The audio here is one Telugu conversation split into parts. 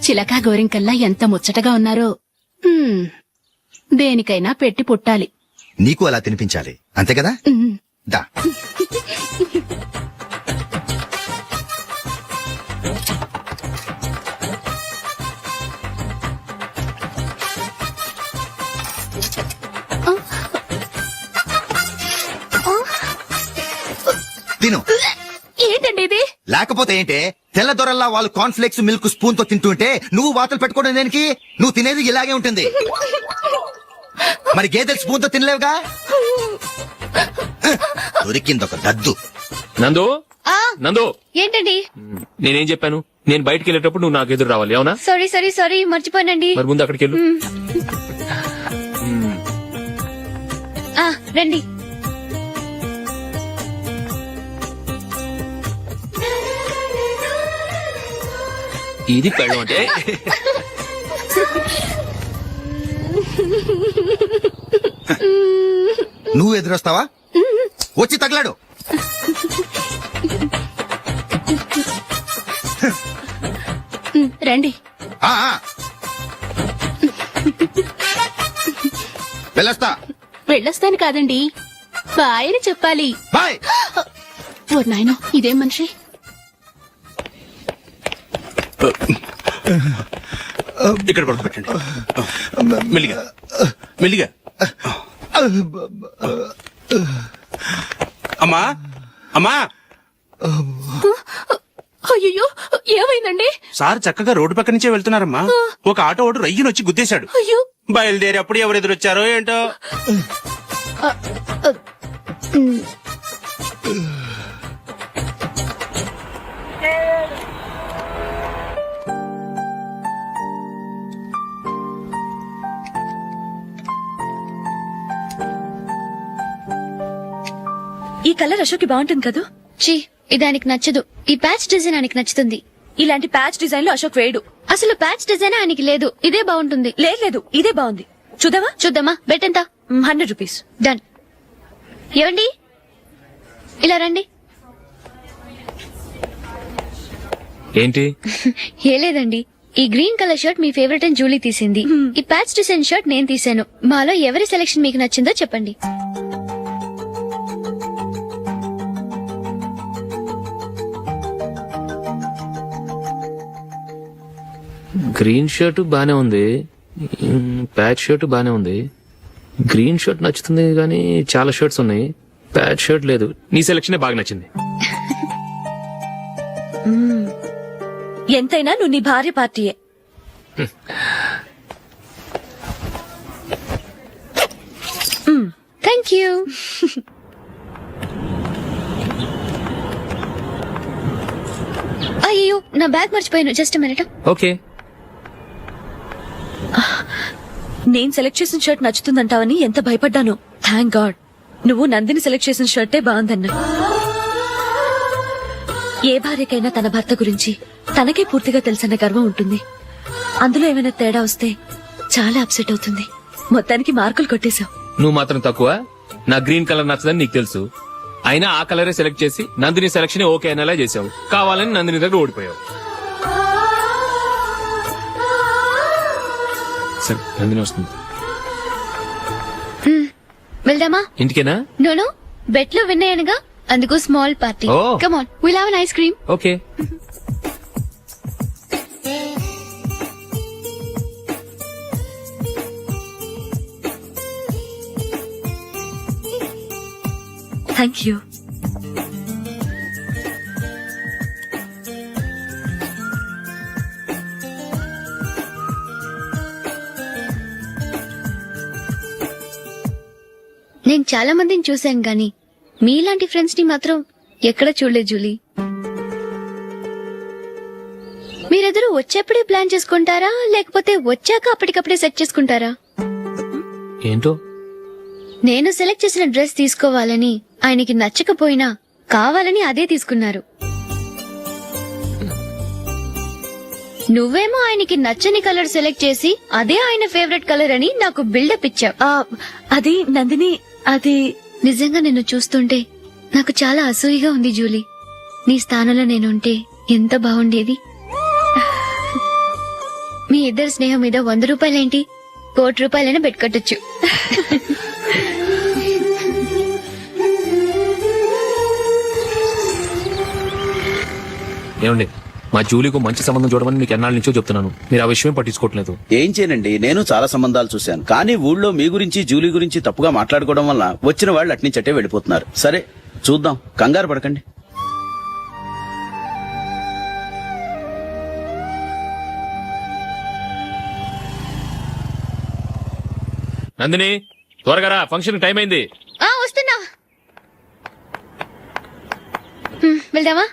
చిలకా గోరింకల్లా ఎంత ముచ్చటగా ఉన్నారో. దేనికైనా పెట్టి పుట్టాలి. నీకు అలా తినిపించాలి, అంతే కదా? దా. తిను. ఏంటండి ఇది? లేకపోతే ఏంటే, తెల్లదొరల్లా వాళ్ళు కార్న్ఫ్లేక్స్ మిల్క్ స్పూన్ తో తింటుంటే నువ్వు వాతలు పెట్టుకోవడం దేనికి? నువ్వు తినేది ఇలాగే ఉంటుంది. మరి గేదెలు స్పూన్ తో తినలేవుగా. దొరికిందొక దద్దు. నందు, నందు, ఏంటండి? నేనేం చెప్పాను? నేను బయటికి వెళ్ళేటప్పుడు నువ్వు నాకు ఎదురు రావాలి, అవునా? సారీ మర్చిపోయానండి. మరి ముందు అక్కడికి వెళ్ళు. రండి. ఇది పెళ్ళం అంటే. నువ్వు ఎదురొస్తావా? వచ్చి తగలాడు. రండి. వెళ్ళొస్తా. వెళ్ళొస్తాను కాదండి, బాయ్ అని చెప్పాలి. బాయ్. ఓ నాయనో, ఇదేం మనిషి? ఇక్కడ పడుకోబెట్టండి. మెల్లిగా మెల్లిగా. అమ్మా అమ్మా. అయ్యో, ఏమైందండి? సార్ చక్కగా రోడ్డు పక్క నుంచే వెళ్తున్నారమ్మా. ఒక ఆటో ఓడు రయ్యను వచ్చి గుద్దేశాడు. అయ్యో. బయలుదేరి అప్పుడు ఎవరు ఎదురొచ్చారో ఏంటో. ఈ కలర్ అశోక్కి బాగుంటుంది కదా? చీ, ఇదానికి నచ్చదు. ఈ ప్యాచ్ డిజైన్ ఆయనకి నచ్చుతుంది. ఇలాంటి ప్యాచ్ డిజైన్ లో అశోక్ వేయడు. అసలు ప్యాచ్ డిజైన్ ఆయనకి లేదు. ఇదే బాగుంటుంది. లేదు, ఇదే బాగుంది. చూద్దామా? చూద్దామా. బెట్ ఎంత? 100 రూపీస్. డన్. ఏవండి, ఇలా రండి. ఏంటి? ఏ లేదండి, ఈ గ్రీన్ కలర్ షర్ట్ మీ ఫేవరెట్ అని జూలీ తీసింది. ఈ ప్యాచ్ డిజైన్ షర్ట్ నేను తీసాను. మాలో ఎవరి సెలెక్షన్ మీకు నచ్చిందో చెప్పండి. గ్రీన్ షర్ట్ బానే ఉంది, ప్యాచ్ షర్ట్ బానే ఉంది. గ్రీన్ షర్ట్ నచ్చుతుంది కానీ చాలా షర్ట్స్ ఉన్నాయి, ప్యాచ్ షర్ట్ లేదు. నీ సెలెక్షన్ బాగా నచ్చింది. ఎంతైనా నువ్వు నీ భార్య పార్టీయే. Thank you. అయ్యో, నా బ్యాగ్ మర్చిపోయాను. Just minute. ఓకే. నేను సెలెక్ట్ చేసిన షర్ట్ నచ్చుతుందంటావని ఎంత భయపడ్డాను. థ్యాంక్ గాడ్ నువ్వు నందిని సెలెక్ట్ చేసిన షర్టే బాగుందన్నా. ఏ భార్యకైనా తన భర్త గురించి తనకే పూర్తిగా తెలుసన్న గర్వం ఉంటుంది. అందులో ఏమైనా తేడా వస్తే చాలా అప్సెట్ అవుతుంది. మొత్తానికి మార్కులు కొట్టేశావు. నువ్వు మాత్రం తక్కువ. నా గ్రీన్ కలర్ నచ్చదని నీకు తెలుసు, అయినా ఆ కలరే సెలెక్ట్ చేసి నందిని సెలెక్షన్ ఓకే అనేలా చేసావు. కావాలని నందిని దగ్గర ఓడిపోయావు. సరే, నందిని వస్తుంది. వెళ్దామా? ఇంటికేనా? నోను, బెట్ లో విన్ అయ్యానుగా, అందుకు small party. Oh. Come on, will have an ice cream. Okay. Thank you. నేను చాలా మందిని చూశాను గాని మీలాంటి ఫ్రెండ్స్ ని మాత్రం ఎక్కడ చూడలేదు జూలీ. మీరెదరూ వచ్చేప్పుడే ప్లాన్ చేసుకుంటారా, లేకపోతే వచ్చాక అప్పటికప్పుడే సెట్ చేసుకుంటారా? ఏంటో, నేను సెలెక్ట్ చేసిన డ్రెస్ తీసుకోవాలని ఆయనకి నచ్చకపోయినా కావాలని అదే తీసుకున్నారు. నువ్వేమో ఆయనకి నచ్చని కలర్ సెలెక్ట్ చేసి అదే ఆయన ఫేవరెట్ కలర్ అని నాకు బిల్డప్ ఇచ్చావు. అది నందిని, అది నిజంగా నిన్ను చూస్తుంటే నాకు చాలా అసూయగా ఉంది జూలీ. నీ స్థానంలో నేనుంటే ఎంత బాగుండేది. మీ ఇద్దరు స్నేహం మీద 100 రూపాయలేంటి, 1 కోటి రూపాయలైనా పెట్టుకట్టొచ్చు. ఏమండి, మా జూలీకు మంచి సంబంధం చూడమని మీకు ఎన్నాళ్ళ నుంచో చెప్తున్నాను, మీరు ఆ విషయం పట్టించుకోవట్లేదు. ఏం చేయనండి, నేను చాలా సంబంధాలు చూశాను. కానీ ఊళ్ళో మీ గురించి జూలీ గురించి తప్పుగా మాట్లాడుకోవడం వల్ల వచ్చిన వాళ్ళు అట్నుంచటే వెళ్ళిపోతున్నారు. సరే చూద్దాం, కంగారు పడకండి. నందిని, త్వరగా రా, ఫంక్షన్ టైం అయింది. వస్తున్నా. వెళ్దామా?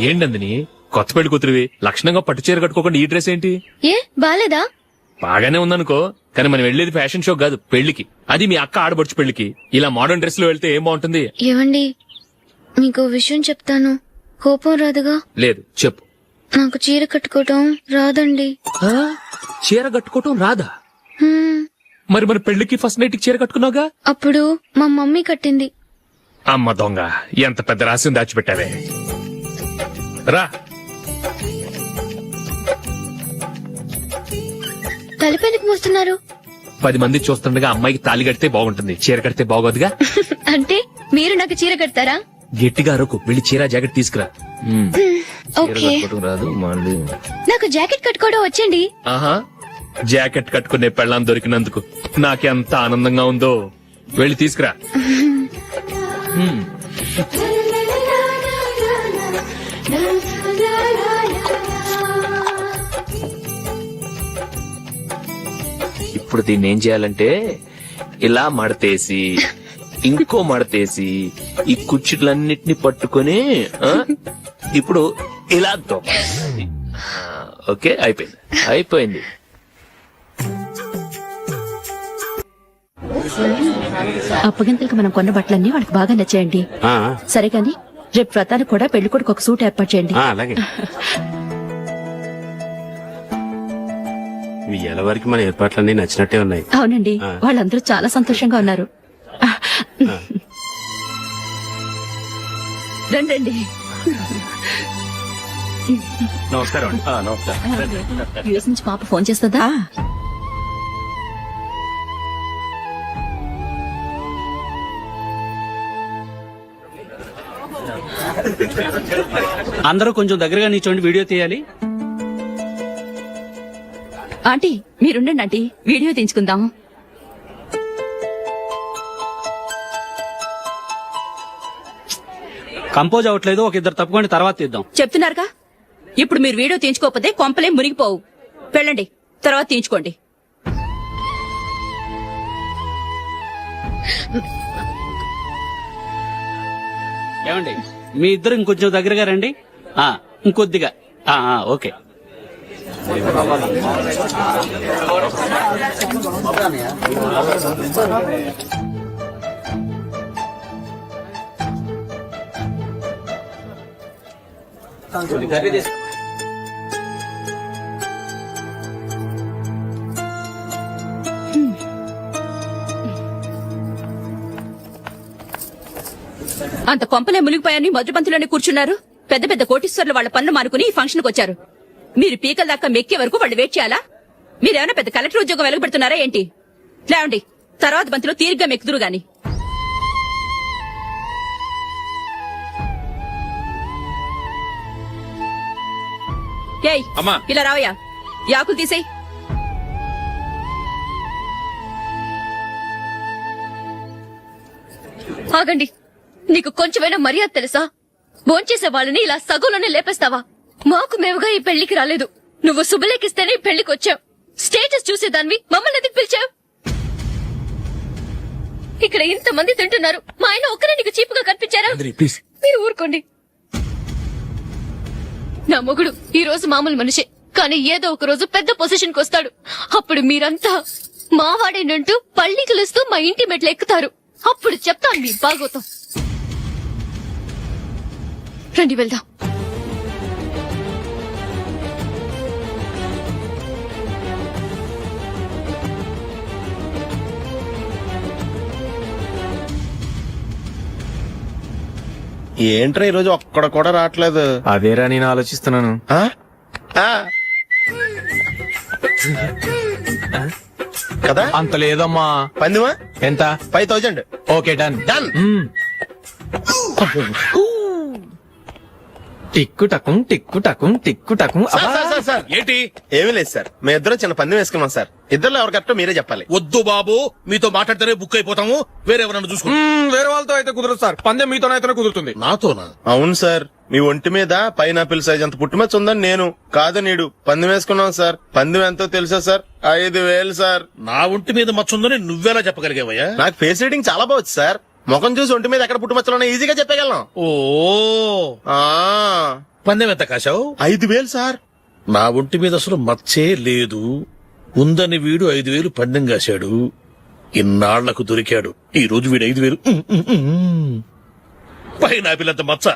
ఏంటి నందిని, కొత్త పెళ్లి కూతురివి, లక్షణంగా పట్టు చీర కట్టుకోకుండా ఈ డ్రెస్ ఏంటి? ఏ బాలేదా? బాగానే ఉందనుకో, కానీ మనం వెళ్ళేది ఫ్యాషన్ షో కాదు, పెళ్లికి. అది మీ అక్క ఆడబడుచు పెళ్లికి. ఇలా మోడర్న్ డ్రెస్ లో వెళ్తే ఏం బాగుంటుంది? ఏవండి, మీకు విషయం చెప్తాను, కోపం రాదుగా? లేదు, చెప్పు. నాకు చీర కట్టుకోవటం రాదండి. చీర కట్టుకోవటం రాదా? హ్మ్, మరి మన పెళ్లికి ఫస్ట్ నైట్ కి చీర కట్టుకున్నావుగా? అప్పుడు మా మమ్మీ కట్టింది. అమ్మ దొంగ, ఎంత పెద్ద రహస్యం దాచిపెట్టావే. రా. తలపెందుకు మోస్తున్నారు? 10 మంది చూస్తుండగా అమ్మాయికి తాళి కడితే బాగుంటుంది, చీర కడితే బాగోదుగా. అంటే మీరు నాకు చీర కడతారా? గట్టిగా అరకు, వెళ్ళి చీర జాకెట్ తీసుకురా. చీర ఓకే. కట్టుకోవటం రాదు మళ్ళీ. నాకు జాకెట్ కట్టుకోవడం వచ్చండి. ఆహా, జాకెట్ కట్టుకునే పెళ్ళాం దొరికినందుకు నాకెంత ఆనందంగా ఉందో. వెళ్ళి తీసుకురా. హ్మ్. ఇప్పుడు దీన్ని ఏం చేయాలంటే, ఇలా మడతేసి ఇంకో మడతేసి ఈ కుర్చీలన్నిటిని పట్టుకొని ఇప్పుడు ఇలా దొక్కాలి. ఓకే, అయిపోయింది అయిపోయింది. అప్పగింతలకు మనం కొన్న బట్టలన్నీ వాళ్ళకి బాగా నచ్చాయండి. సరే గాని రేపు వ్రతానికి కూడా పెళ్లి కొడుకు ఒక సూట్ ఏర్పాటు చేయండి. అలాగే. ఇవాళ వరకు మన ఏర్పాట్లన్నీ నచ్చినట్టే ఉన్నాయి. అవునండి, వాళ్ళందరూ చాలా సంతోషంగా ఉన్నారు. రండి. నమస్కారం. నమస్కారం. యూఎస్ నుంచి పాప ఫోన్ చేస్తుందా? అందరూ కొంచెం దగ్గరగా నిల్చోండి, వీడియో తీయాలి. ఆంటీ మీరుండండి ఆంటీ, వీడియో తీయించుకుందాం. కంపోజ్ అవ్వట్లేదు, ఒక ఇద్దరు తప్పుకోండి, తర్వాత తీద్దాం. చెప్తున్నారుగా, ఇప్పుడు మీరు వీడియో తీయించుకోకపోతే కొంపలే మునిగిపోవు. వెళ్ళండి, తర్వాత తీయించుకోండి. ఏమండి, మీ ఇద్దరు ఇంకొంచెం దగ్గరగా రండి. ఇంకొద్దిగా. ఓకే. అంత కొంపలే మునిగిపోయాని మొదటి పంతులోనే కూర్చున్నారు. పెద్ద పెద్ద కోటీశ్వర్లు వాళ్ళ పనులు మానుకుని ఈ ఫంక్షన్ కు వచ్చారు. మీరు పీకల దాకా మెక్కే వరకు వాళ్ళు వెయిట్ చేయాలా? మీరేమైనా పెద్ద కలెక్టర్ ఉద్యోగం వెలుగుపెడుతున్నారా ఏంటి? లేవండి, తర్వాత బంతిలో తీరిగ్గా మెక్కుదురు గాని. ఏయ్, ఇలా రావయ్యా, యాకులు తీసేయ్. ఆగండి, నీకు కొంచెమైనా మర్యాద తెలుసా? భోంచేసే వాళ్ళని ఇలా సగంలోనే లేపేస్తావా? మాకు మేముగా ఈ పెళ్లికి రాలేదు, నువ్వు శుభలేఖిస్తేనే ఈ పెళ్లికి వచ్చావు. స్టేటస్ చూసేదానివి మమ్మల్ని ఎందుకు పిలిచావు? ఇక్కడ ఇంతమంది తింటున్నారు, మా ఆయన ఒక్కరే నీకు చీపుగా కనిపించారా? మీరు ఊరుకోండి. నా మొగుడు ఈ రోజు మామూలు మనిషే, కానీ ఏదో ఒక రోజు పెద్ద పొజిషన్ కు వస్తాడు. అప్పుడు మీరంతా మావాడేనంటూ పళ్ళికలుస్తూ మా ఇంటి మెట్లు ఎక్కుతారు. అప్పుడు చెప్తాను మీ బాగోతాం. రండి వెళ్దాం. ఏంట్రా ఈ రోజు ఒక్కడ కూడా రావట్లేదు. అదేరా నేను ఆలోచిస్తున్నాను. ఆ? ఆ. కదా అంత లేదమ్మా. పందిమా ఎంత? 5000. Okay done. డన్. టిక్కు టకుం టిక్కు టకుం టిక్కు టకుం. సార్ ఏంటి? ఏమీ లేదు సార్, మేము ఇద్దరం చిన్న పందెం వేసుకున్నాం సార్. ఇద్దరు ఎవరు కరెక్టో మీరే చెప్పాలి. వద్దు బాబు, మీతో మాట్లాడితేనే బుక్ అయిపోతాము. వేరే ఎవరన్నా చూసుకో. వేరే వాళ్ళతో అయితే కుదరదు సార్, పందెం మీతోనైతేనే కుదురుతుంది. నాతోనా? అవును సార్, మీ ఒంటి మీద పైనాపిల్ సైజ్ అంత పుట్టుమచ్చ ఉందని నేను కాదు నీడు పందెం వేసుకున్నాం సార్. పందెం ఎంతో తెలుసా సార్? 5000 సార్. నా ఒంటి మీద మచ్చుందని నువ్వెలా చెప్పగలిగావయ్యా? నాకు ఫేస్ రీడింగ్ చాలా బాగుంది సార్. ముఖం చూసి ఒంటి మీద ఎక్కడ పుట్టుమచ్చలో ఈజీగా చెప్పగలను. ఓ, ఆ పందెం ఎంత కాశావు? 5000 సార్. నా ఒంటి మీద అసలు మచ్చే లేదు. ఉందని వీడు 5000 పందెం కాశాడు. ఇన్నాళ్లకు దొరికాడు. ఈ రోజు వీడు 5000. పైనాపిలంత మచ్చ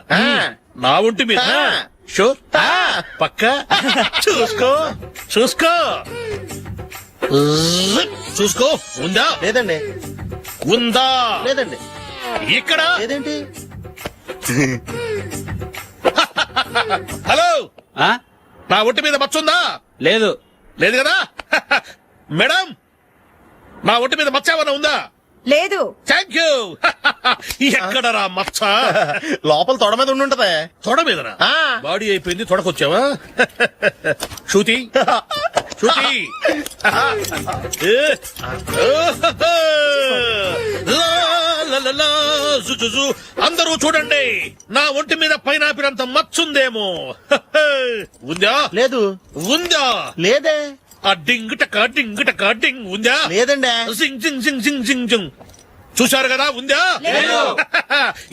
నా ఒంటి మీద. ఆ. షూర్? పక్క చూసుకో చూసుకో చూసుకో. ఉందా? లేదండి. ఉందా? లేదండి. ఇక్కడ లేదేంటి? హలో, ఆ? నా ఒంటి మీద మచ్చ ఉందా? లేదు. లేదు కదా? మేడం, నా ఒంటి మీద మచ్చ ఏమైనా ఉందా? లేదు. Thank you. ఎక్కడరా మచ్చ? లోపల తొడ మీద ఉండుంటదే. తొడ మీదనా? ఆ. బాడీ అయిపోయింది, తొడకొచ్చావా? శృతి శృతి. ఏ. లా, లా, లా, లా, జు, జు, జు. అందరూ చూడండి, నా ఒంటి మీద పైనాపిల్ అంత మచ్చుందేమో. ఉందా? లేదు. ఉందా? లేదే. ఆ డింగ్ టక డింగ్ ఉందా? లేదండి. జింగ్ జింగ్ జింగ్ జింగ్ జింగ్ జింగ్. చూశారు కదా? ఉందా?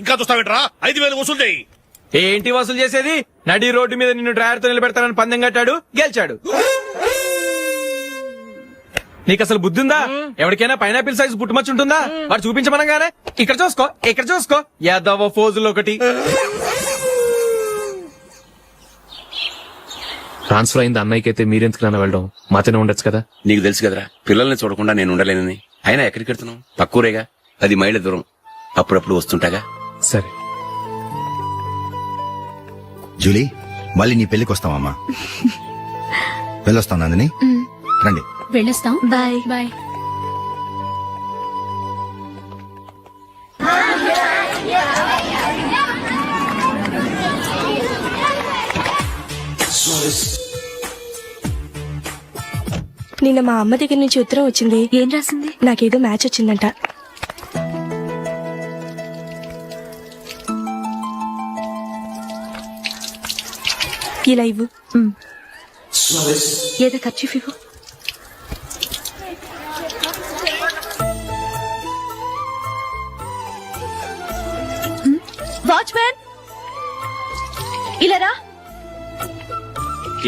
ఇంకా చూస్తావేంట్రా? 5000 వసూలు చేయి. ఏంటి వసూలు చేసేది? నడి రోడ్డు మీద నిన్ను డ్రైవర్ తో నిలబెడతానని పందెం కట్టాడు, గెలిచాడు. నీకు అసలు బుద్ధి ఉందా? ఎవరికైనా పైనాపిల్ సైజ్ పుట్టుమచ్చు ఉంటుందా? వాడు చూపించమనగానే ఇక్కడ చూసుకో, ఇక్కడ చూసుకో, యాదవ ఫోజులు ఒకటి. ట్రాన్స్ఫర్ అయింది అన్నయ్యకి అయితే మీరెందుకు నాన్న వెళ్ళడం? మాతోనే ఉండొచ్చు కదా. నీకు తెలుసు కదరా, పిల్లల్ని చూడకుండా నేను ఉండలేనని. అయినా ఎక్కడికి వెళ్తున్నావు? పక్కూరేగా, 10 మైళ్ళ దూరం. అప్పుడప్పుడు వస్తుంటాగా. సరే జూలీ, మళ్ళీ నీ పెళ్లికి వస్తామమ్మా. వెళ్ళొస్తాం నందిని, రండి. వెళ్ళొస్తాం. Bye bye. నిన్న మా అమ్మ దగ్గర నుంచి ఉత్తరం వచ్చింది. ఏం రాసింది? నాకేదో మ్యాచ్ వచ్చిందంట. ఇలా ఇవ్వు. ఏదో ఖర్చు ఇవ్వు. వాచ్మ్యాన్, ఇలా రా.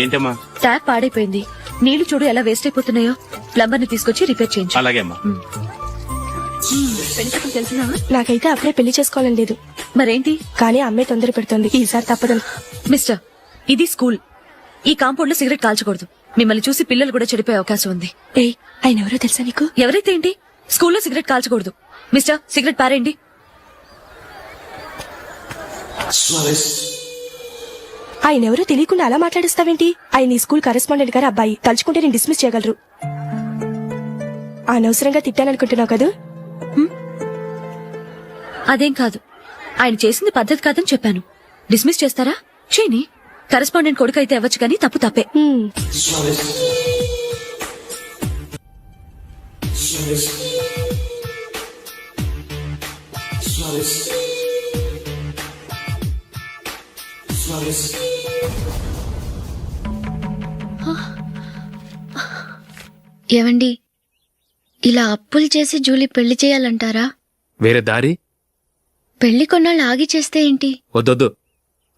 ఏంటమ్మా? ట్యాప్ పాడైపోయింది. నీళ్లు చూడు ఎలా వేస్ట్ అయిపోతున్నాయో. ప్లంబర్ ని తీసుకొచ్చి రిపేర్ చేయించు. అలాగే అమ్మా. తెలిసినా? నాకైతే అప్పుడే పెళ్లి చేసుకోవాలని లేదు. మరేంటి? కానీ అమ్మే తొందర పెడుతోంది. ఈసారి తప్పదు. మిస్టర్, ఇది స్కూల్. ఈ కాంపౌండ్ లో సిగరెట్ కాల్చకూడదు. మిమ్మల్ని చూసి పిల్లలు కూడా చెడిపోయే అవకాశం ఉంది. ఏయ్, ఆయన ఎవరో తెలుసా నీకు? ఎవరైతే ఏంటి? స్కూల్లో సిగరెట్ కాల్చకూడదు. మిస్టర్, సిగరెట్ పారేయండి. ఆయన ఎవరో తెలియకుండా అలా మాట్లాడిస్తావేంటి? ఆయన ఈ స్కూల్ కరెస్పాండెంట్ గారు అబ్బాయి. తలుచుకుంటే నేను డిస్మిస్ చేయగలరు. అనవసరంగా తిట్టాననుకుంటున్నావు కదా? అదేం కాదు. ఆయన చేసింది పద్ధతి కాదని చెప్పాను. డిస్మిస్ చేస్తారా? చేయని. కరెస్పాండెంట్ కొడుకు అయితే అవ్వచ్చు కానీ తప్పు తప్పే. ఏవండి, ఇలా అప్పులు చేసి జూలీ పెళ్లి చేయాలంటారా? వేరే దారి? పెళ్లి కొన్నాళ్ళు ఆగి చేస్తే ఏంటి? వద్దొద్దు.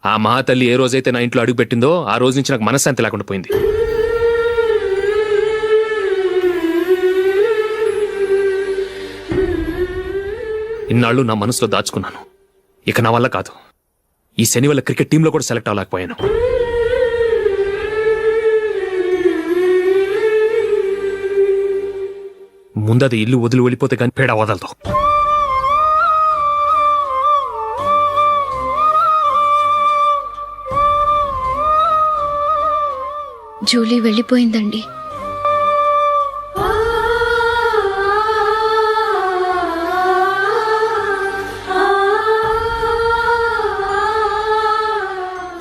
ఆ మహాతల్లి ఏ రోజైతే నా ఇంట్లో అడుగు పెట్టిందో ఆ రోజు నుంచి నాకు మనశ్శాంతి లేకుండా పోయింది. ఇన్నాళ్ళు నా మనసులో దాచుకున్నాను. ఇక నా వల్ల కాదు. ఈ శని వల్ల క్రికెట్ టీంలో కూడా సెలెక్ట్ అవ్వలేకపోయాను. ముందది ఇల్లు వదిలి వెళ్ళిపోతే కానీ పేడ వదలదు. జూలీ వెళ్ళిపోయిందండి.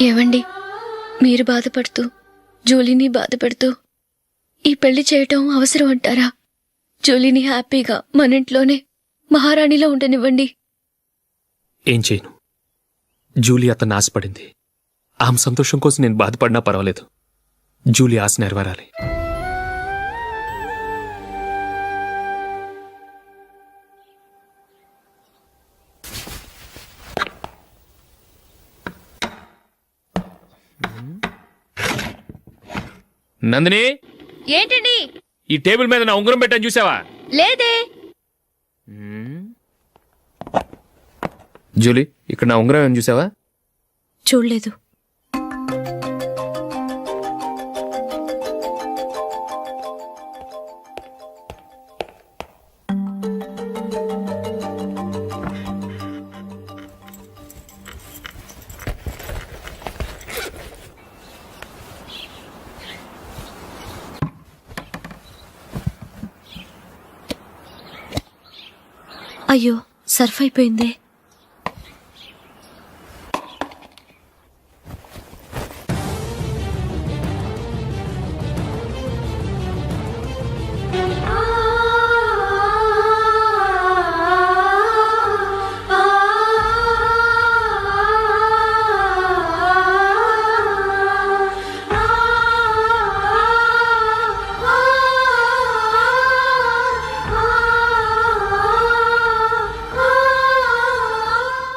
ఏవండి, మీరు బాధపడుతూ జూలీని బాధపడుతూ ఈ పెళ్లి చేయటం అవసరం అంటారా? జూలీని హ్యాపీగా మన ఇంట్లోనే మహారాణిలో ఉండనివ్వండి. ఏం చేయను? జూలీ అతన్ని ఆశపడింది. ఆమె సంతోషం కోసం నేను బాధపడినా పర్వాలేదు. జూలీ ఆశ నెరవేరాలి. నందిని, ఏంటండి? ఈ టేబుల్ మీద నా ఉంగరం పెట్టని చూసావా? లేదే. జూలీ, ఇక్కడ నా ఉంగరం ఏమని చూసావా? చూడలేదు. అయ్యో, సర్ఫ్ అయిపోయిందే.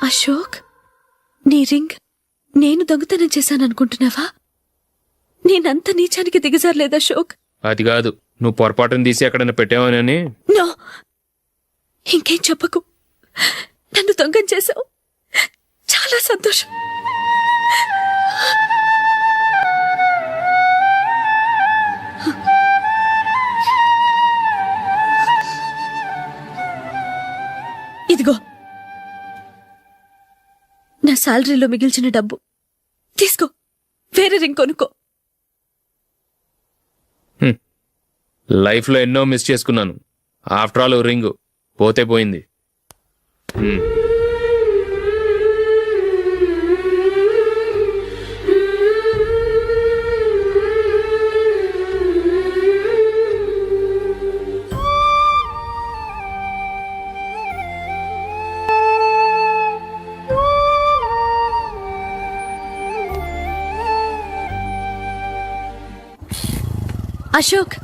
అశోక్, నీ రింగ్ నేను దొంగతనం చేశాననుకుంటున్నావా? నేనంత నీచానికి దిగజారలేదు అశోక్. అది కాదు, నువ్వు పొరపాటును తీసి ఎక్కడైనా పెట్టావని. నో, ఇంకేం చెప్పకు. నన్ను దొంగం చేశావు. చాలా సంతోషం. ఇదిగో నా శాలరీలో మిగిల్చిన డబ్బు తీసుకో. వేరే రింగ్ కొనుక్కో. లైఫ్లో ఎన్నో మిస్ చేసుకున్నాను. ఆఫ్టర్ ఆల్ రింగ్ పోతే పోయింది. అశోక్,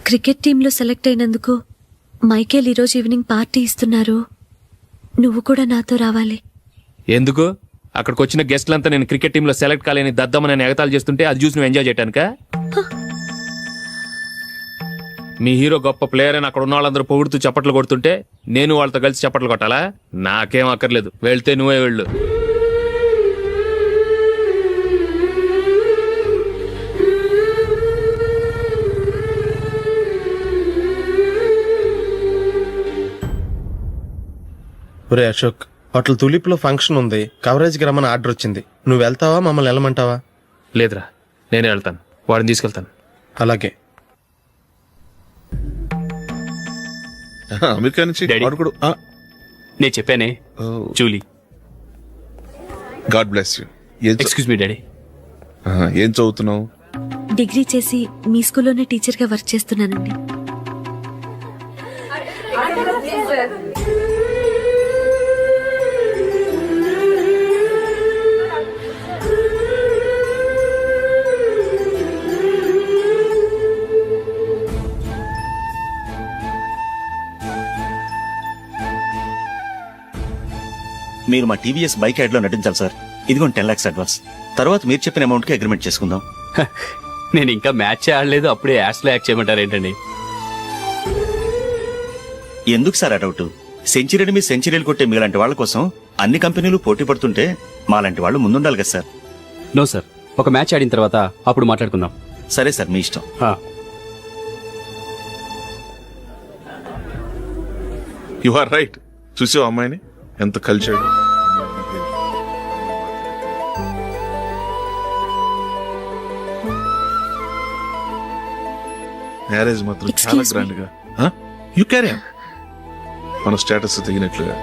క్రికెట్ టీంలో సెలెక్ట్ అయినందుకు మైకేల్ ఈరోజు ఈవినింగ్ పార్టీ ఇస్తున్నారు. నువ్వు కూడా నాతో రావాలి. ఎందుకు? అక్కడికి వచ్చిన గెస్ట్లంతా నేను క్రికెట్ టీంలో సెలెక్ట్ కాలేని దద్దమని ఎగతాలు చేస్తుంటే అది చూసి నువ్వు ఎంజాయ్ చేయటానికా? మీ హీరో గొప్ప ప్లేయర్ అని అక్కడ ఉన్న వాళ్ళందరూ పొగుడుతూ చప్పట్లు కొడుతుంటే నేను వాళ్ళతో కలిసి చప్పట్లు కొట్టాలా? నాకేం అక్కర్లేదు. వెళ్తే నువ్వే వెళ్ళు. ఒరే అశోక్, హోటల్ తులిప్ లో ఫంక్షన్ ఉంది, కవరేజ్ కి రమ్మని ఆర్డర్ వచ్చింది. నువ్వు వెళ్తావా, మమ్మల్ని వెళ్ళమంటావా? లేదురా, నేనే వెళ్తాను. వాడిని తీసుకెళ్తాను. అలాగే. అమెరికా నుంచి నేను చెప్పానే, Julie. God bless you. Excuse me daddy. ఏం చదువుతున్నావు? డిగ్రీ చేసి మీ స్కూల్లోనే టీచర్గా వర్క్ చేస్తున్నానండి. మీరు మా టీవీఎస్ బైక్ యాడ్ లో నటించాలి సార్. ఇదిగోండి 10 lakhs అడ్వాన్స్. తర్వాత మీరు చెప్పిన అమౌంట్ కి అగ్రిమెంట్ చేసుకుందాం. నేను ఇంకా మ్యాచ్ ఆడలేదు, అప్పుడే యాడ్స్ లో యాక్ట్ చేయమంటారు ఏంటండి? ఎందుకు సార్ ఆ డౌట్? సెంచరీని మీ సెంచరీలు కొట్టే మీలాంటి వాళ్ళ కోసం అన్ని కంపెనీలు పోటీ పడుతుంటే మాలాంటి వాళ్ళు ముందుండాలి కదా సార్. నో సార్, ఒక మ్యాచ్ ఆడిన తర్వాత అప్పుడు మాట్లాడుకుందాం. సరే సార్, మీ ఇష్టం. You are right. చూసావు అమ్మాయిని ఎంత కలిచాడు. మ్యారేజ్ మాత్రం చాలా Excuse me. గ్రాండ్ గా యు క్యారీ మన స్టేటస్ తగినట్లుగా.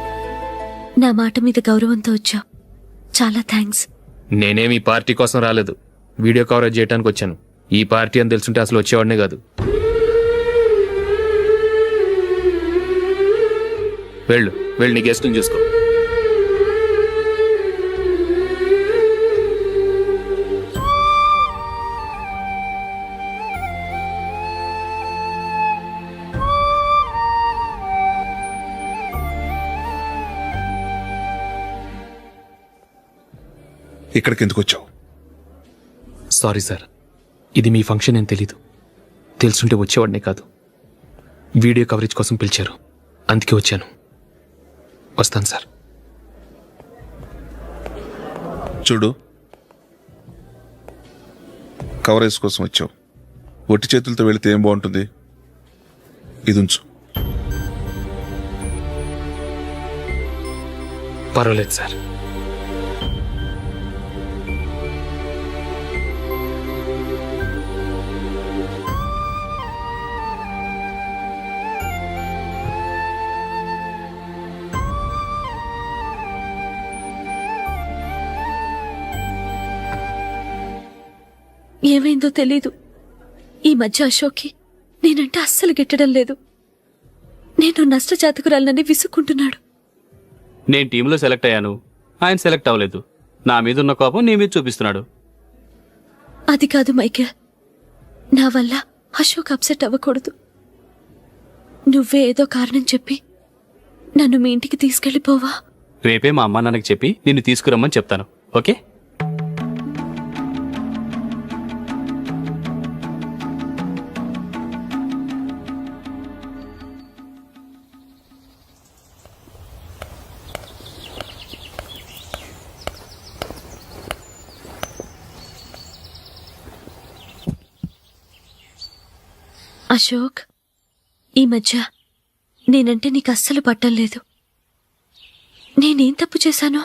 నా మాట మీద గౌరవంతో వచ్చావు. చాలా థ్యాంక్స్. నేనేమి ఈ పార్టీ కోసం రాలేదు, వీడియో కవరేజ్ చేయడానికి వచ్చాను. ఈ పార్టీ అని తెలుసుంటే అసలు వచ్చేవాడినే కాదు. వెళ్ళు వెళ్ళు, నీ గెస్ట్ని చూసుకో. ఇక్కడికి ఎందుకు వచ్చావు? సారీ సార్, ఇది మీ ఫంక్షన్ అని తెలీదు. తెలుసుంటే వచ్చేవాడినే కాదు. వీడియో కవరేజ్ కోసం పిలిచారు, అందుకే వచ్చాను. వస్తాను సార్. చూడు, కవరేజ్ కోసం వచ్చావు. ఒట్టి చేతులతో వెళితే ఏం బాగుంటుంది? ఇది ఉంచు. పర్వాలేదు సార్. ఏమైందో తెలీదు. ఈ మధ్య అశోక్కి నేనంటే అస్సలు గిట్టడం లేదు. నేను నష్టజాతకురాలనని విసుక్కుంటున్నాడు. నేను టీంలో సెలెక్ట్ అయ్యాను, ఆయన సెలెక్ట్ అవ్వలేదు. నా మీద ఉన్న కోపం నీ మీద చూపిస్తున్నాడు. అది కాదు మైకేల్, నా వల్ల అశోక్ అప్సెట్ అవ్వకూడదు. నువ్వే ఏదో కారణం చెప్పి నన్ను మీ ఇంటికి తీసుకెళ్లిపోవా? రేపే మా అమ్మ నాన్నకి చెప్పి నిన్ను తీసుకురమ్మని చెప్తాను. ఓకే? అశోక్, ఈ మధ్య నేనంటే నీకు అస్సలు పట్టం లేదు. నేనేం తప్పు చేశానో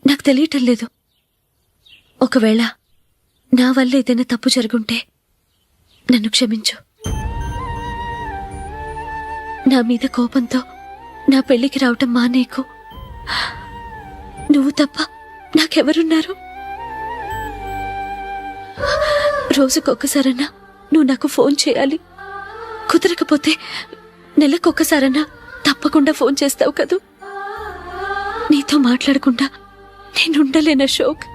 నాకు తెలియటం లేదు. ఒకవేళ నా వల్ల ఏదైనా తప్పు జరుగుంటే నన్ను క్షమించు. నా మీద కోపంతో నా పెళ్లికి రావటం మానేకు. నువ్వు తప్ప నాకెవరున్నారు? రోజుకొక్కసారన్నా నువ్వు నాకు ఫోన్ చేయాలి. కుదరకపోతే నెలకొక్కసారన్నా తప్పకుండా ఫోన్ చేస్తావు కదూ. నీతో మాట్లాడకుండా నేనుండలేను అశోక్.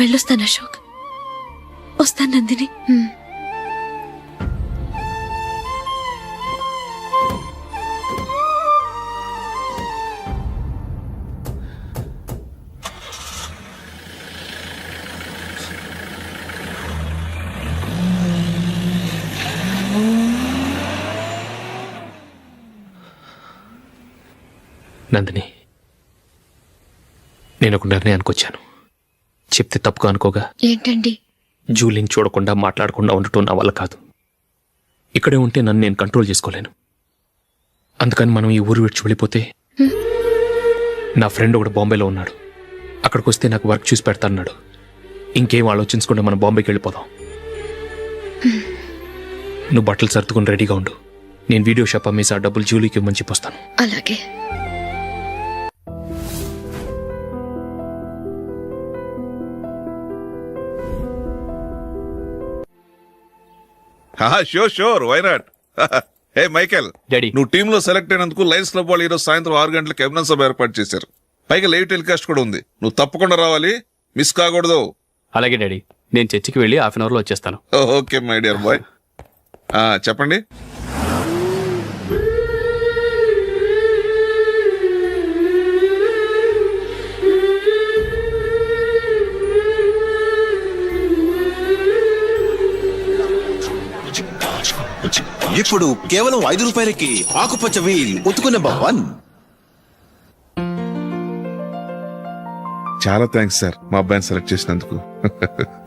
వెళ్ళొస్తాను అశోక్. వస్తాను నందిని. నందిని, నేను ఒక నిర్ణయానికి వచ్చాను. చెప్తే తప్పుగా అనుకోగా. ఏంటండి? జూలిని చూడకుండా మాట్లాడకుండా ఉండటం నా వల్ల కాదు. ఇక్కడే ఉంటే నన్ను నేను కంట్రోల్ చేసుకోలేను. అందుకని మనం ఈ ఊరు విడిచి వెళ్ళిపోతే, నా ఫ్రెండ్ ఒకడు బాంబేలో ఉన్నాడు, అక్కడికి వస్తే నాకు వర్క్ చూసి పెడతాన్నాడు. ఇంకేం ఆలోచించకుండా మనం బాంబేకి వెళ్ళిపోదాం. నువ్వు బట్టలు సర్దుకుని రెడీగా ఉండు. నేను వీడియో షాప్ అమ్మేసి ఆ డబ్బులు జూలీకి ఇవ్వమని చెప్పొస్తాను. అలాగే. Sure, why not? Hey Michael, daddy, నువ్వు టీమ్ లో సెలెక్ట్ అయినందుకు లయన్స్ క్లబ్ వాళ్ళు ఈరోజు సాయంత్రం 6 గంటలకు ఎమినెన్స్ సభ ఏర్పాటు చేశారు. పైగా లైవ్ టెలికాస్ట్ కూడా ఉంది. నువ్వు తప్పకుండా రావాలి, మిస్ కాకూడదు. అలాగే డాడీ, నేను చర్చికి వెళ్ళి హాఫ్ అన్ అవర్ లో వచ్చేస్తాను. Okay my dear bye. చెప్పండి. ఇప్పుడు కేవలం 5 రూపాయలకి ఆకుపచ్చ వీల్ ఉతుకు నెంబర్ 1. చాలా థ్యాంక్స్ సార్, మా అబ్బాయిని సెలెక్ట్ చేసినందుకు.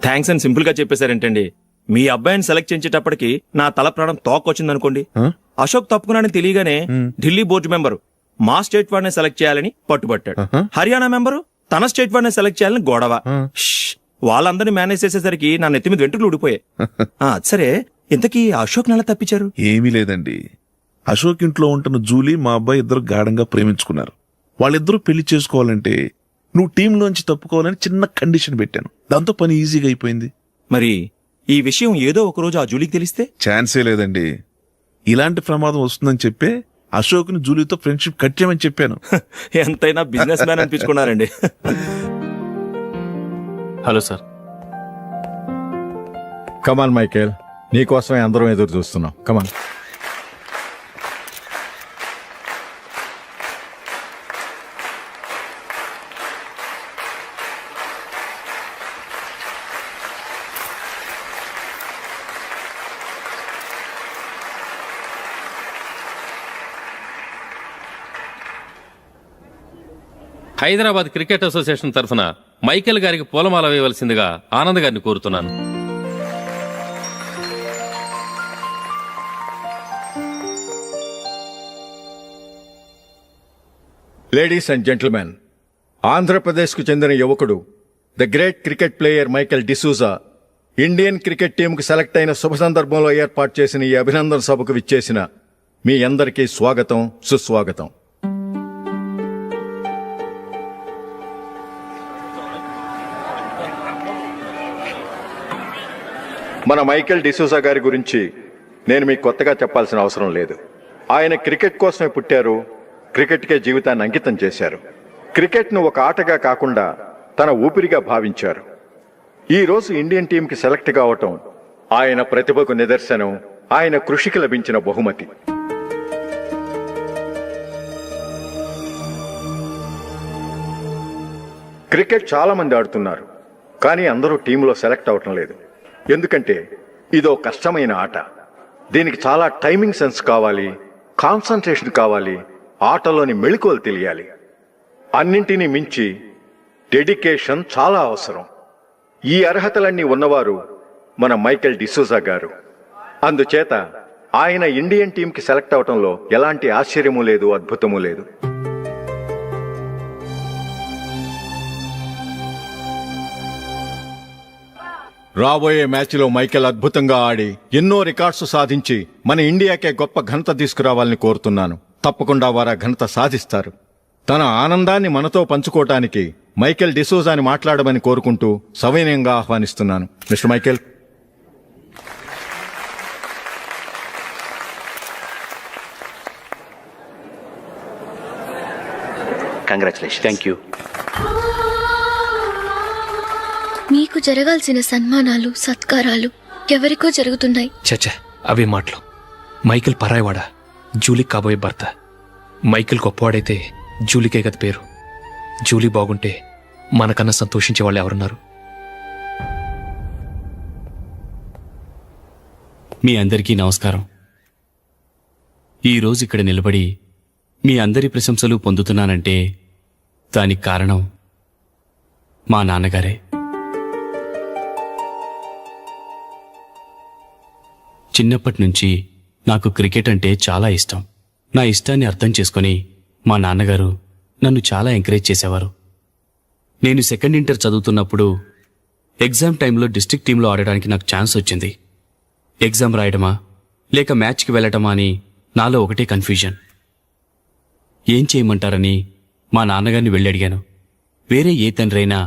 థ్యాంక్స్ అని సింపుల్ గా చెప్పేశారేంటండి? మీ అబ్బాయిని సెలెక్ట్ చేసేటప్పటికి నా తల ప్రాణం తోకొచ్చిందనుకోండి. అశోక్ తప్పుకున్నాడని తెలియగానే ఢిల్లీ బోర్డు మెంబరు మా స్టేట్ వాడిని సెలెక్ట్ చేయాలని పట్టుబట్టాడు. హర్యానా మెంబరు తన స్టేట్ వాడిని సెలెక్ట్ చేయాలని గొడవ. షష్. వాళ్ళందరినీ మేనేజ్ చేసేసరికి నా నెత్తి మీద వెంట్రుకలు ఊడిపోయాయి. సరే, ఇంతకీ అశోక్ నెల తప్పించారు? ఏమీ లేదండి. అశోక్ ఇంట్లో ఉంటున్న జూలీ మా అబ్బాయి ఇద్దరు గాఢంగా ప్రేమించుకున్నారు. వాళ్ళిద్దరూ పెళ్లి చేసుకోవాలంటే నువ్వు టీంలోంచి తప్పుకోవాలని చిన్న కండిషన్ పెట్టాను. దాంతో పని ఈజీగా అయిపోయింది. మరి ఈ విషయం ఏదో ఒక రోజు ఆ జూలీకి తెలిస్తే? ఛాన్సే లేదండి. ఇలాంటి ప్రమాదం వస్తుందని చెప్పే అశోక్ని జూలీతో ఫ్రెండ్షిప్ కట్ చేయమని చెప్పాను. ఎంతైనా బిజినెస్ మ్యాన్ అనిపించుకున్నారండి. Hello sir. కమాన్ మైకేల్, నీకోసమే అందరం ఎదురు చూస్తున్నాం. కమాన్. హైదరాబాద్ క్రికెట్ అసోసియేషన్ తరఫున మైకేల్ గారికి పూలమాల వేయవలసిందిగా ఆనంద్ గారిని కోరుతున్నాను. లేడీస్ అండ్ జెంటిల్మెన్, ఆంధ్రప్రదేశ్కు చెందిన యువకుడు the great cricket player Michael D'Souza Indian cricket టీంకు సెలెక్ట్ అయిన శుభ సందర్భంలో ఏర్పాటు చేసిన ఈ అభినందన సభకు విచ్చేసిన మీ అందరికీ స్వాగతం, సుస్వాగతం. మన మైకేల్ డిసూజా గారి గురించి నేను మీకు కొత్తగా చెప్పాల్సిన అవసరం లేదు. ఆయన క్రికెట్ కోసమే పుట్టారు, క్రికెట్కే జీవితాన్ని అంకితం చేశారు. క్రికెట్ను ఒక ఆటగా కాకుండా తన ఊపిరిగా భావించారు. ఈ రోజు ఇండియన్ టీంకి సెలెక్ట్ కావటం ఆయన ప్రతిభకు నిదర్శనం, ఆయన కృషికి లభించిన బహుమతి. క్రికెట్ చాలా మంది ఆడుతున్నారు, కానీ అందరూ టీంలో సెలెక్ట్ అవటం లేదు. ఎందుకంటే ఇదో కష్టమైన ఆట. దీనికి చాలా టైమింగ్ సెన్స్ కావాలి, కాన్సంట్రేషన్ కావాలి, ఆటలోని మెళకువలు తెలియాలి. అన్నింటినీ మించి డెడికేషన్ చాలా అవసరం. ఈ అర్హతలన్నీ ఉన్నవారు మన మైకేల్ డిసూజా గారు. అందుచేత ఆయన ఇండియన్ టీంకి సెలెక్ట్ అవటంలో ఎలాంటి ఆశ్చర్యమూ లేదు, అద్భుతమూ లేదు. రాబోయే మ్యాచ్లో మైకేల్ అద్భుతంగా ఆడి ఎన్నో రికార్డ్స్ సాధించి మన ఇండియాకే గొప్ప ఘనత తీసుకురావాలని కోరుతున్నాను. తప్పకుండా వారు ఆ ఘనత సాధిస్తారు. తన ఆనందాన్ని మనతో పంచుకోవటానికి మైకేల్ డిసూజాని మాట్లాడమని కోరుకుంటూ సవినయంగా ఆహ్వానిస్తున్నాను. Mister Michael. Congratulation. Thank you. మీకు జరగాల్సిన సన్మానాలు, సత్కారాలు ఎవరికో జరుగుతున్నాయి. చచ్చా, అవే మాటలు. మైకేల్ పరాయవాడా, జూలీకి కాబోయే భర్త. మైకేల్ గొప్పవాడైతే జూలీకే కదా పేరు. జూలీ బాగుంటే మనకన్నా సంతోషించే వాళ్ళు ఎవరున్నారు? మీ అందరికీ నమస్కారం. ఈరోజు ఇక్కడ నిలబడి మీ అందరి ప్రశంసలు పొందుతున్నానంటే దానికి కారణం మా నాన్నగారే. చిన్నప్పటి నుంచి నాకు క్రికెట్ అంటే చాలా ఇష్టం. నా ఇష్టాన్ని అర్థం చేసుకుని మా నాన్నగారు నన్ను చాలా ఎంకరేజ్ చేసేవారు. నేను సెకండ్ ఇంటర్ చదువుతున్నప్పుడు ఎగ్జామ్ టైంలో డిస్ట్రిక్ట్ టీంలో ఆడడానికి నాకు ఛాన్స్ వచ్చింది. ఎగ్జామ్ రాయడమా లేక మ్యాచ్కి వెళ్ళటమా అని నాలో ఒకటే కన్ఫ్యూజన్. ఏం చేయమంటారని మా నాన్నగారిని వెళ్ళి అడిగాను. వేరే ఏ తండ్రైనా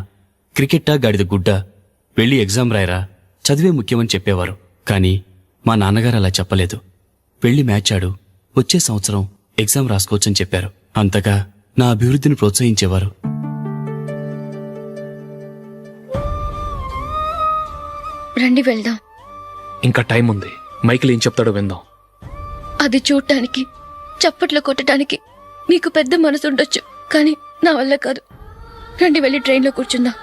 క్రికెట్టా గాడిద గుడ్డ, వెళ్ళి ఎగ్జామ్ రాయరా, చదివే ముఖ్యమని చెప్పేవారు. కానీ మా నాన్నగారు అలా చెప్పలేదు. వెళ్ళి మ్యాచ్ ఆడు, వచ్చే సంవత్సరం ఎగ్జామ్ రాసుకోవచ్చని చెప్పారు. అంతగా నా అభివృద్ధిని ప్రోత్సహించేవారు. రండి వెళ్దాం. ఇంకా టైం ఉంది. మైకేల్ ఏం చెప్తాడో విందాం. అది చూడటానికి, చప్పట్లు కొట్టడానికి మీకు పెద్ద మనసు ఉండొచ్చు, కానీ నా వల్ల కాదు. రండి వెళ్ళి ట్రైన్లో కూర్చుందాం.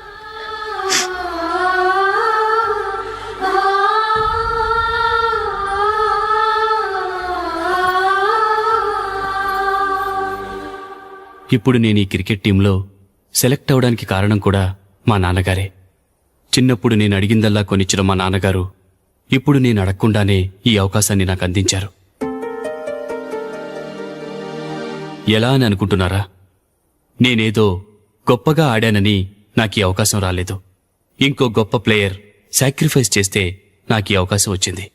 ఇప్పుడు నేను ఈ క్రికెట్ టీంలో సెలెక్ట్ అవడానికి కారణం కూడా మా నాన్నగారే. చిన్నప్పుడు నేను అడిగిందల్లా కొనిచ్చిన మా నాన్నగారు ఇప్పుడు నేను అడగకుండానే ఈ అవకాశాన్ని నాకు అందించారు. ఎలా అని అనుకుంటున్నారా? నేనేదో గొప్పగా ఆడానని నాకు ఈ అవకాశం రాలేదు. ఇంకో గొప్ప ప్లేయర్ సాక్రిఫైస్ చేస్తే నాకు ఈ అవకాశం వచ్చింది.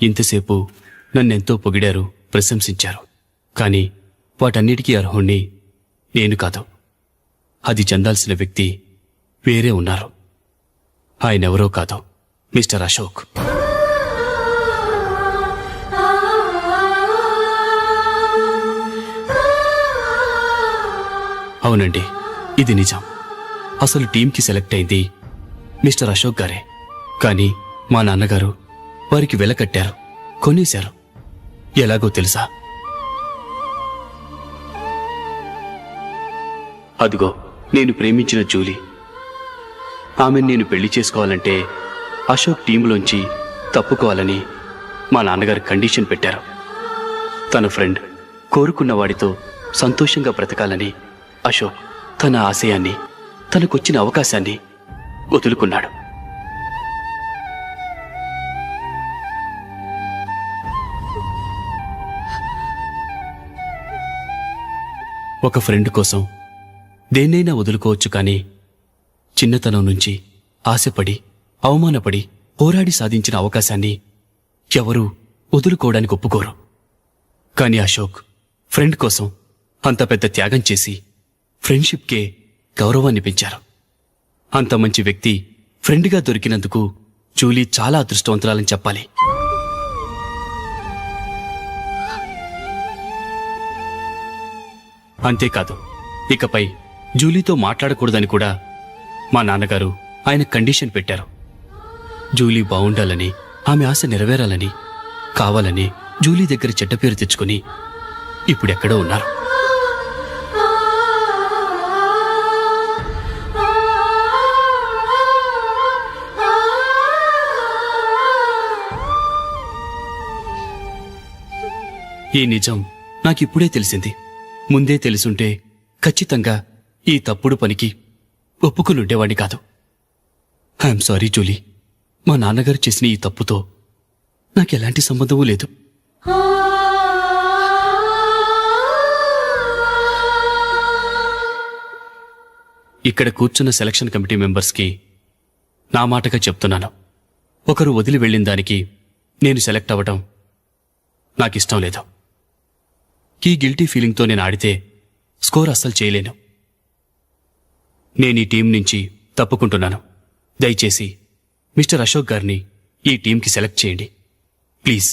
ఇంతసేపు నన్నెంతో పొగిడారు, ప్రశంసించారు. కానీ వాటన్నిటికీ అర్హుణ్ణి నేను కాదు. అది చెందాల్సిన వ్యక్తి వేరే ఉన్నారు. ఆయనెవరో కాదు, మిస్టర్ అశోక్. అవునండి, ఇది నిజం. అసలు టీంకి సెలెక్ట్ అయింది మిస్టర్ అశోక్ గారే. కానీ మా నాన్నగారు వారికి వెల కట్టారు, కొనేశారు. ఎలాగో తెలుసా? అదిగో నేను ప్రేమించిన జూలీ. ఆమెను నేను పెళ్లి చేసుకోవాలంటే అశోక్ టీంలోంచి తప్పుకోవాలని మా నాన్నగారు కండిషన్ పెట్టారు. తన ఫ్రెండ్ కోరుకున్న వాడితో సంతోషంగా బ్రతకాలని అశోక్ తన ఆశయాన్ని, తనకొచ్చిన అవకాశాన్ని వదులుకున్నాడు. ఒక ఫ్రెండ్ కోసం దేన్నైనా వదులుకోవచ్చు, కానీ చిన్నతనం నుంచి ఆశపడి, అవమానపడి, పోరాడి సాధించిన అవకాశాన్ని ఎవరూ వదులుకోవడానికి ఒప్పుకోరు. కాని అశోక్ ఫ్రెండ్ కోసం అంత పెద్ద త్యాగం చేసి ఫ్రెండ్షిప్కే గౌరవాన్ని పెంచారు. అంత మంచి వ్యక్తి ఫ్రెండ్గా దొరికినందుకు జూలీ చాలా అదృష్టవంతురాలని చెప్పాలి. అంతేకాదు, ఇకపై జూలీతో మాట్లాడకూడదని కూడా మా నాన్నగారు ఆయన కండిషన్ పెట్టారు. జూలీ బావుండాలని, ఆమె ఆశ నెరవేరాలని, కావాలని జూలీ దగ్గర చెడ్డ పేరు తెచ్చుకుని ఇప్పుడెక్కడో ఉన్నారు. ఈ నిజం నాకిప్పుడే తెలిసింది. ముందే తెలుసుంటే ఖచ్చితంగా ఈ తప్పుడు పనికి ఒప్పుకునుండేవాణ్ణి కాదు. I'm sorry Julie. మా నాన్నగారు చేసిన ఈ తప్పుతో నాకెలాంటి సంబంధమూ లేదు. ఇక్కడ కూర్చున్న సెలక్షన్ కమిటీ మెంబర్స్కి నా మాటగా చెప్తున్నాను. ఒకరు వదిలి వెళ్ళిన దానికి నేను సెలెక్ట్ అవ్వటం నాకిష్టం లేదు. ఈ గిల్టీ ఫీలింగ్తో నేను ఆడితే స్కోర్ అస్సలు చేయలేను. నేను ఈ టీం నుంచి తప్పుకుంటున్నాను. దయచేసి మిస్టర్ అశోక్ గారిని ఈ టీంకి సెలెక్ట్ చేయండి ప్లీజ్.